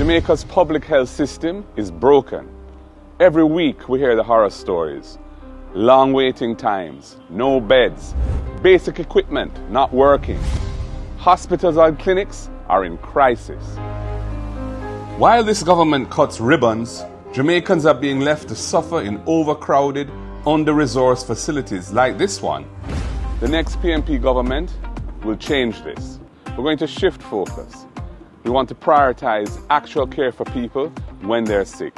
Jamaica's public health system is broken. Every week we hear the horror stories. Long waiting times, no beds, basic equipment not working. Hospitals and clinics are in crisis. While this government cuts ribbons, Jamaicans are being left to suffer in overcrowded, under-resourced facilities like this one. The next PNP government will change this. We're going to shift focus. We want to prioritize actual care for people when they're sick,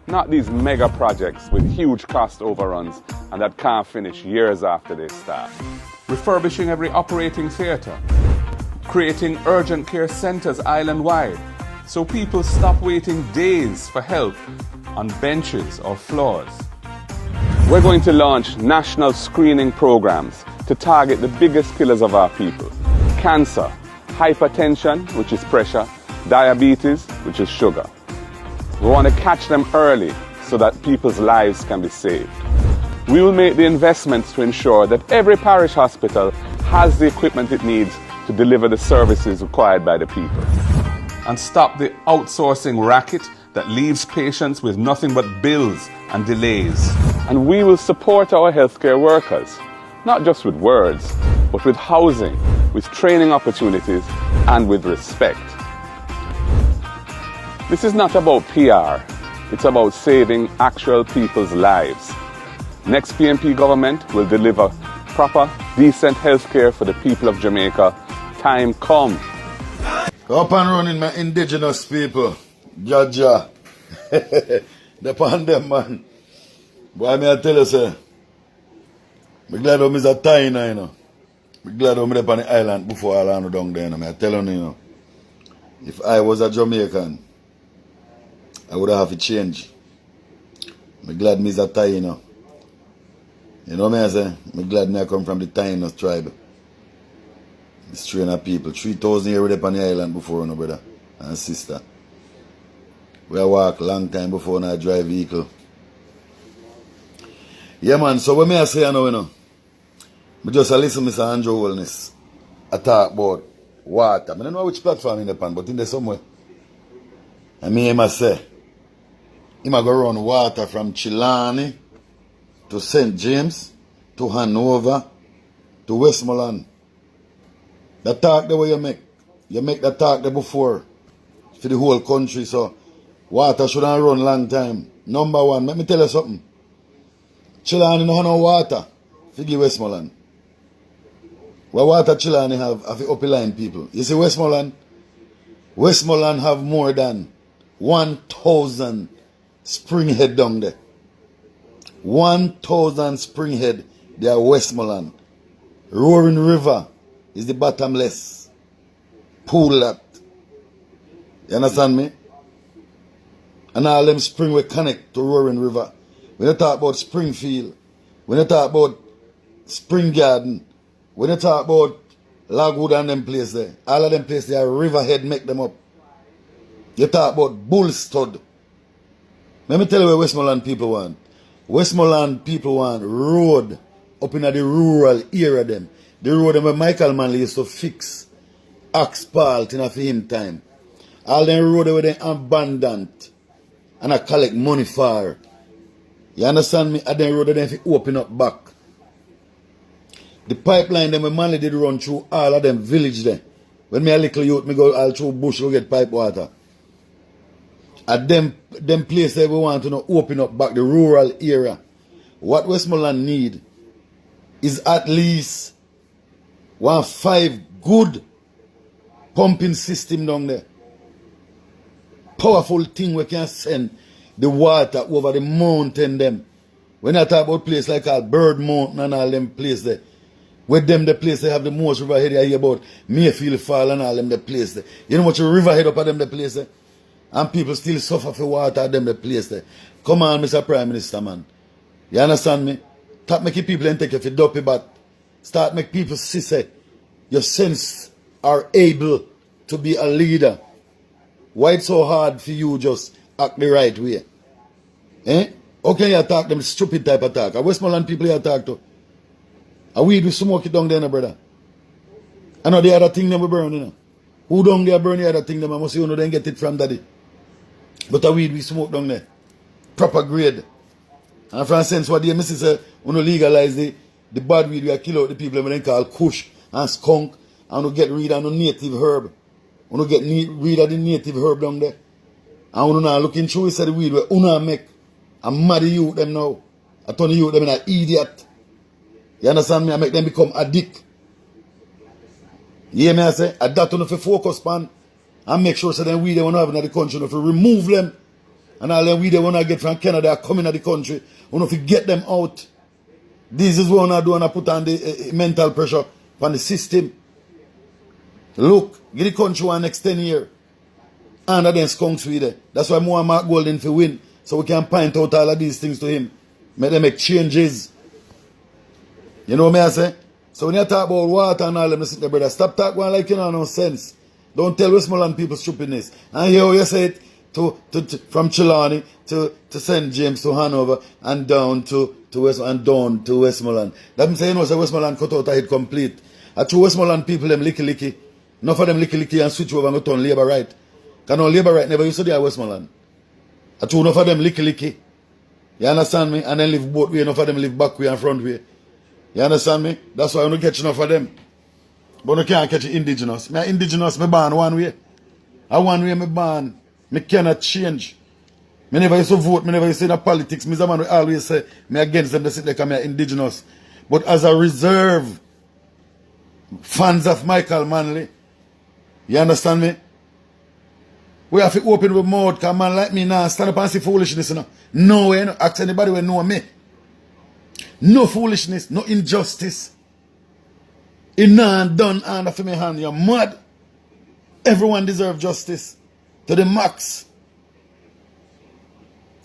not these mega projects with huge cost overruns and that can't finish years after they start. Refurbishing every operating theatre, creating urgent care centres island-wide so people stop waiting days for help on benches or floors. We're going to launch national screening programs to target the biggest killers of our people: cancer, hypertension, which is pressure, diabetes, which is sugar. We want to catch them early so that people's lives can be saved. We will make the investments to ensure that every parish hospital has the equipment it needs to deliver the services required by the people. And stop the outsourcing racket that leaves patients with nothing but bills and delays. And we will support our healthcare workers, not just with words, but with housing, with training opportunities, and with respect. This is not about PR, it's about saving actual people's lives. Next PNP government will deliver proper, decent healthcare for the people of Jamaica. Time come. Up and running, my indigenous people. Jaja. Depend them, man. Boy, may I tell you, sir. I'm glad I'm a tiny, you know. I'm glad I'm up on the island before I land down there, you know. I tell you, you know. If I was a Jamaican, I would have to change. I'm glad I'm a Thai, you know. You know what I say? I'm glad I come from the Taínos tribe. The strain of people. 3,000 years up on the island before, no brother and sister. We walk long time before I drive vehicle. Yeah man, so what I say now, you know, I just listen to Mr. Andrew Wellness. I talk about water. I don't know which platform in the pan, but in there somewhere. And me him say, he go run water from Chilani to St. James to Hanover to Westmoreland. The talk the way you make the talk there before for the whole country, so water shouldn't run long time. Number one, let me tell you something. Chilani no have no water for give Westmoreland. What water Chilani have the upper line people? You see Westmoreland? Westmoreland have more than 1,000 spring head down there. 1,000 spring head, they are Westmoreland. Roaring River is the bottomless pool that. You understand me? And all them spring will connect to Roaring River. When you talk about Springfield, when you talk about Spring Garden, when you talk about Lagwood and them places there, all of them places there, Riverhead make them up. You talk about Bullstud. Let me tell you what Westmoreland people want. Westmoreland people want road up in the rural area them. The road where Michael Manley used to fix asphalt in a for him time. All them road where they abandoned and I collect money for. You understand me? And then road they fi open up back. The pipeline them where Manley did run through all of them village there. When me a little youth, me go all through bush to get pipe water. At them places we want to know open up back the rural area. What Westmoreland need is at least 5 good pumping system down there. Powerful thing we can send the water over the mountain them. When I talk about place like Bird Mountain and all them place there. With them the place they have the most riverhead I hear about Mayfield Fall and all them the place there. You know much riverhead up at them the place there? And people still suffer for water at them the place there. Come on, Mr. Prime Minister, man. You understand me? Start making people and take you for dopey but start make people see say your sense are able to be a leader. Why it's so hard for you just act the right way? Eh? How can you attack them stupid type of talk? Are Westmoreland people you talk to? Are we do smoke it down there, no, brother? I know the other thing them we burn, you know. Who down there burn the other thing them? I must see you know then get it from daddy. But a weed we smoke down there. Proper grade. And for instance, what the missus say, we don't legalize the bad weed, we kill out the people we call kush and skunk, and we get rid of the native herb. We don't get rid of the native herb down there. And we not looking through the weed where we make. I'm mad at you them now. I turn you them in an idiot. You understand me? I make them become addict. You hear me I say? At that one if you focus on and make sure so then we they want to have in the country, if you remove them and all them we they want to get from Canada coming to the country, if you get them out. This is what I do and I put on the mental pressure on the system. Look, give the country one next 10 years. And then skunks with it. That's why more Mark Golden for win. So we can point out all of these things to him. Make them make changes. You know what I say? So when you talk about water and all them, listen, brother, stop talking like you know no sense. Don't tell Westmoreland people stupidness. And here you say it from Chilani to St. James to Hanover and down to Westmoreland. That means you know say Westmoreland cut out a head complete. I true Westmoreland people them licky. Enough of them licky and switch over and go turn labor right. Because no labor right never used to do at Westmoreland. I true enough of them licky. You understand me? And then live both way, enough of them live back way and front way. You understand me? That's why I don't catch enough of them. But I can't catch indigenous. Me indigenous, me born one way. I one way me born. Me cannot change. Me never used to vote, me never used to in politics. Me man always say me against them, they sit like I'm indigenous. But as a reserve, fans of Michael Manley, you understand me? We have to open with mouth, because man like me now stand up and say foolishness, you know. No way, no. Ask anybody who know me. No foolishness, no injustice. It not done under for me hand. You're mad. Everyone deserves justice. To the max.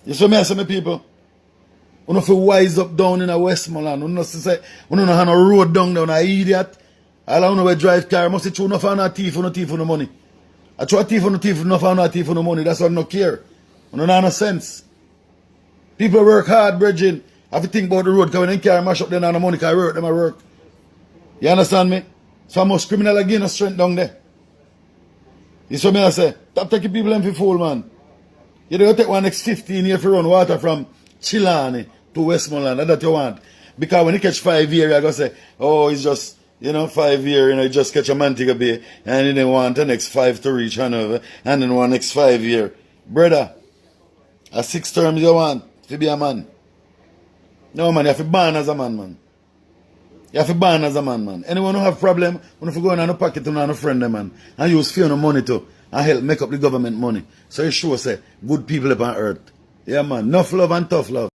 You see me, I say, my people. We don't feel wise up down in a Westmoreland. We don't say, we don't have no road down there, an idiot. All I know we drive car. Must say, true, no for no thief, no thief, no money. I try thief, no thief, no for no thief, no money. That's why I don't care. We don't have no sense. People work hard, bridging. I have to think about the road, because when they carry mash up, they don't have no money, because I work, them I work. You understand me? So I'm most criminal again, no strength down there. You see me, I say, stop taking people in for fool, man. You don't take one next 15 years to run water from Chilani to Westmoreland, that's what you want. Because when you catch 5 years, you're going to say, oh, it's just, 5 years, you just catch a Montego Bay, and then they want the next 5 to reach Hanover, and then one next 5 years. Brother, a 6 terms you want to be a man. No, man, you have to born as a man, man. You have to born as a man, man. Anyone who have problem, when you go in a pocket and a friend, man, and use fear no money to, and help make up the government money. So you sure say, good people upon earth. Yeah, man, enough love and tough love.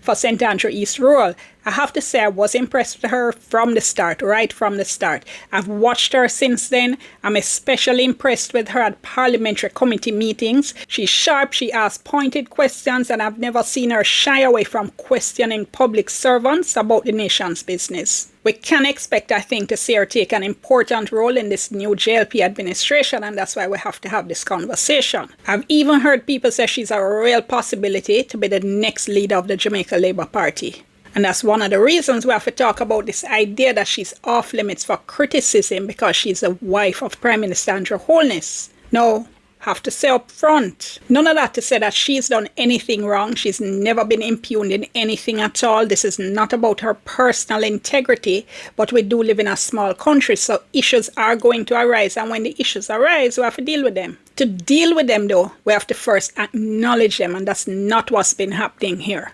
For St. Andrew East Rural, I have to say I was impressed with her from the start, right from the start. I've watched her since then. I'm especially impressed with her at parliamentary committee meetings. She's sharp, she asks pointed questions, and I've never seen her shy away from questioning public servants about the nation's business. We can expect, I think, to see her take an important role in this new JLP administration, and that's why we have to have this conversation. I've even heard people say she's a real possibility to be the next leader of the Jamaica Labour Party. And that's one of the reasons we have to talk about this idea that she's off limits for criticism because she's the wife of Prime Minister Andrew Holness. No, have to say up front. None of that to say that she's done anything wrong. She's never been impugned in anything at all. This is not about her personal integrity, but we do live in a small country, so issues are going to arise. And when the issues arise, we have to deal with them. To deal with them, though, we have to first acknowledge them, and that's not what's been happening here.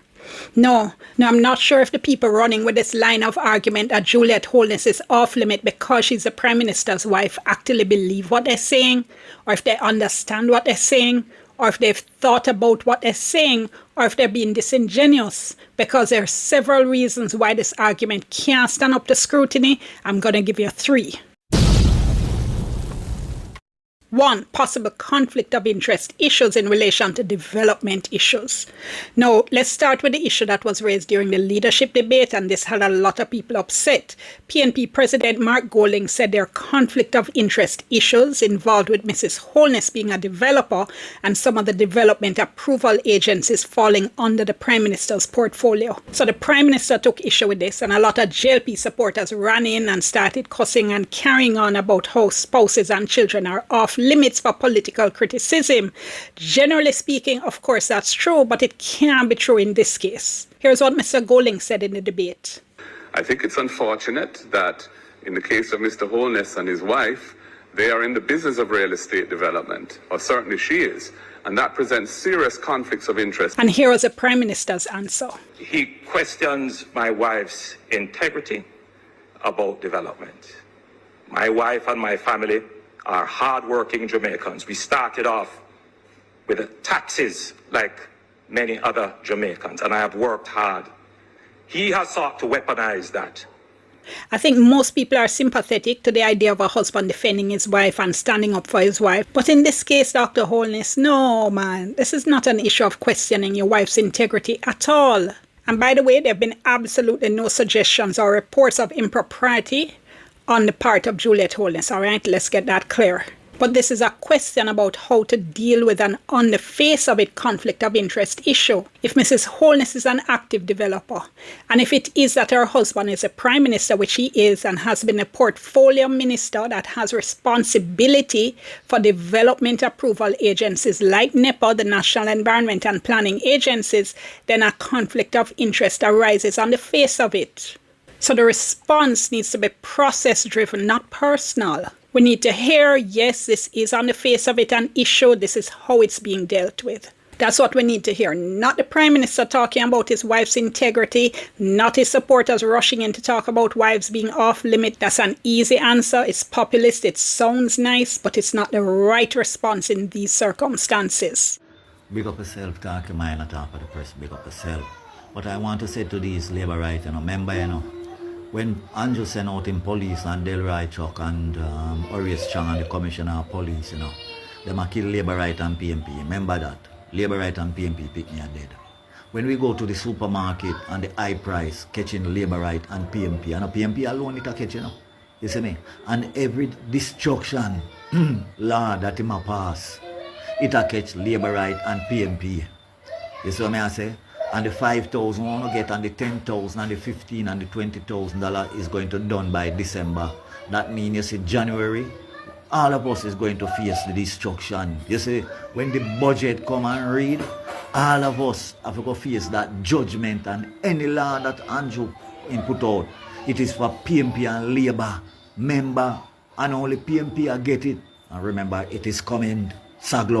No, I'm not sure if the people running with this line of argument that Juliet Holness is off limit because she's the Prime Minister's wife actually believe what they're saying, or if they understand what they're saying, or if they've thought about what they're saying, or if they're being disingenuous, because there are several reasons why this argument can't stand up to scrutiny. I'm going to give you 3. 1. Possible conflict of interest issues in relation to development issues. Now, let's start with the issue that was raised during the leadership debate, and this had a lot of people upset. PNP President Mark Golding said there are conflict of interest issues involved with Mrs. Holness being a developer and some of the development approval agencies falling under the Prime Minister's portfolio. So the Prime Minister took issue with this, and a lot of JLP supporters ran in and started cussing and carrying on about how spouses and children are off limits for political criticism. Generally speaking, of course, that's true, but it can't be true in this case. Here's what Mr. Golding said in the debate. I think it's unfortunate that in the case of Mr. Holness and his wife, they are in the business of real estate development, or certainly she is, and that presents serious conflicts of interest. And here was the Prime Minister's answer. He questions my wife's integrity about development. My wife and my family are hardworking Jamaicans. We started off with the taxes like many other Jamaicans, and I have worked hard. He has sought to weaponize that. I think most people are sympathetic to the idea of a husband defending his wife and standing up for his wife. But in this case, Dr. Holness, no, man, this is not an issue of questioning your wife's integrity at all. And by the way, there have been absolutely no suggestions or reports of impropriety on the part of Juliet Holness. All right, let's get that clear. But this is a question about how to deal with an on the face of it conflict of interest issue. If Mrs. Holness is an active developer, and if it is that her husband is a prime minister, which he is, and has been a portfolio minister that has responsibility for development approval agencies like NEPA, the National Environment and Planning Agencies, then a conflict of interest arises on the face of it. So the response needs to be process driven, not personal. We need to hear, yes, this is on the face of it an issue. This is how it's being dealt with. That's what we need to hear. Not the Prime Minister talking about his wife's integrity, not his supporters rushing in to talk about wives being off limit. That's an easy answer. It's populist. It sounds nice, but it's not the right response in these circumstances. Big up yourself, talk your mind, not talk for the press. Big up yourself. But I want to say to these labor rights, remember, when Andrew sent out in police and Delroy Chuck and Horace Chang and the commissioner of police, them a kill labor right and PMP. Remember that. Labor right and PMP pick me a dead. When we go to the supermarket and the high price catching labor right and PMP, and a PMP alone it a catch, You see me? And every destruction law that him a pass, it a catch labor right and PMP. You see what I say? And the 5,000 we want to get, and the 10,000 and the 15 and the $20,000 is going to done by December. That means, you see, January, all of us is going to face the destruction. You see, when the budget come and read, all of us have to go face that judgment, and any law that Andrew put out, it is for PMP and Labour member, and only PMP will get it. And remember, it is coming. Saglo.